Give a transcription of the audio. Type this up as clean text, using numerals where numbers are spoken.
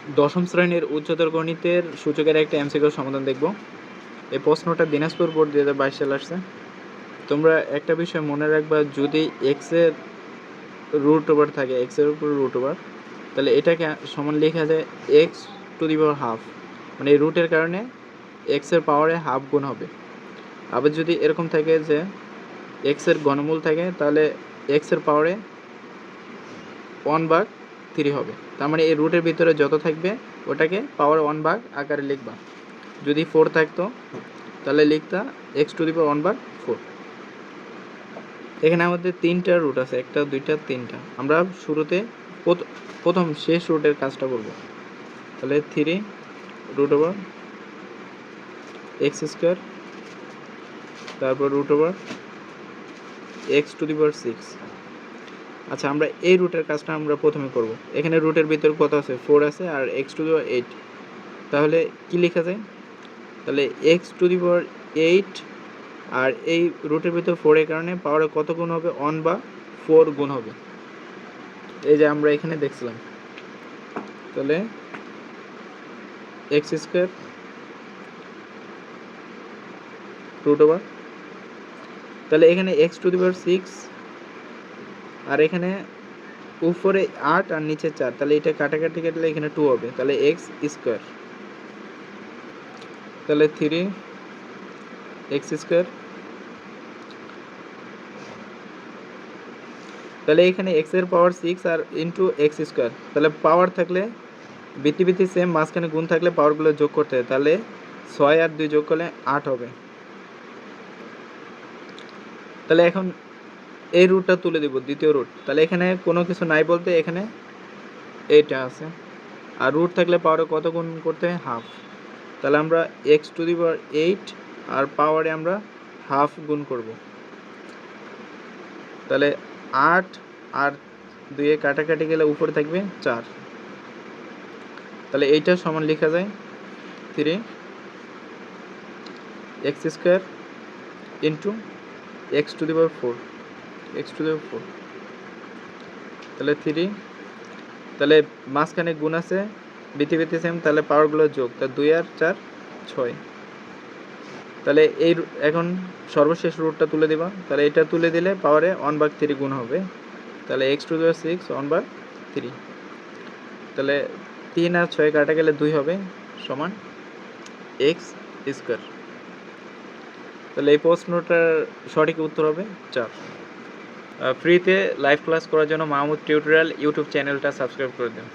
দশম শ্রেণীর উচ্চতর গণিতের সূচকের একটা এমসিকিউর সমাধান দেখব। এই প্রশ্নটা দিনাজপুর বোর্ড 2022 সালে আসছে। তোমরা একটা বিষয় মনে রাখবা, যদি এক্সের রুট ওভার থাকে, এক্সের উপর রুট ওভার, তাহলে এটাকে সমান লেখা যায় x to the power half, মানে এই রুটের কারণে এক্সের পাওয়ারে হাফ গুণ হবে। আবার যদি এরকম থাকে যে এক্সের ঘনমূল থাকে, তাহলে এক্সের পাওয়ারে 1/3 হবে। তার মানে এই রুটের ভিতরে যত থাকবে ওটাকে পাওয়ার 1 আকারে লিখবা। যদি 4 থাকতো তাহলে লিখতা এক্স টু দি পাওয়ার 1/4। এখানে আমাদের 3টা রুট আছে, 1টা 2টা 3টা। আমরা শুরুতে প্রথম শেষ রুটের কাজটা করব। তাহলে 3 রুট ওভার এক্স স্কোয়ার, তারপর root over x to the power 6। আচ্ছা, আমরা এই রুটের কাজটা আমরা প্রথমে করব। এখানে রুটের ভিতর কত আছে? 4 আছে, আর এক্স টু দি পাওয়ার 8। তাহলে কি লেখা যায়? তাহলে এক্স টু দি পাওয়ার 8, আর এই রুটের ভিতর 4 এর কারণে পাওয়ারে কত গুণ হবে? 1/4 গুণ হবে। এই যে আমরা এখানে দেখছিলাম। তাহলে এক্স স্কোয়ার রুট ওভার, তাহলে এখানে এক্স টু দি পাওয়ার 6, আর এখানে উপরে 8 আর নিচে 4, তাহলে এটা কাটাকাটি কাটলে এখানে 2 হবে। তাহলে এক্স স্কোয়ার, তাহলে 3 এক্স স্কোয়ার, তাহলে এখানে এক্স এর পাওয়ার 6 আর ইন্টু এক্স স্কোয়ার। তাহলে পাওয়ার থাকলে ভিত্তি সেম, মাঝখানে গুণ থাকলে পাওয়ারগুলো যোগ করতে হয়। তাহলে 6 আর 2 যোগ করলে 8 হবে। তাহলে এখন এই রুটটা তুলে দিব, দ্বিতীয় রুট। তাহলে এখানে কোনো কিছু নাই বলতে এখানে এইটা আছে, আর রুট থাকলে পাওয়ারে কত গুণ করতে হয়? হাফ। তাহলে আমরা এক্স টু দি পাওয়ার 8 আর পাওয়ারে আমরা হাফ গুণ করব। তাহলে 8 আর 2 এ কাটাকাটি গেলে উপরে থাকবে 4। তাহলে এইটা সমান লেখা যায় 3 x square into x to the power 4, x to the power 4। তাহলে 3, তাহলে মাঝখানে গুণ আছে, ভিত্তি সেম, তাহলে পাওয়ারগুলো যোগ। তা 2 আর 4 6। তাহলে এই এখন সর্বশেষ রুটটা তুলে দিবা। তাহলে এটা তুলে দিলে পাওয়ারে 1/3 গুণ হবে। তাহলে এক্স টু দি পাওয়ার 6 1/3। তাহলে 3 আর 6 কাটা গেলে 2 হবে, সমান এক্স স্কোয়ার। তাহলে এই প্রশ্নটার সঠিক উত্তর হবে 4। ফ্রিতে লাইভ ক্লাস করার জন্য মাহমুদ টিউটোরিয়াল ইউটিউব চ্যানেলটা সাবস্ক্রাইব করে দিন।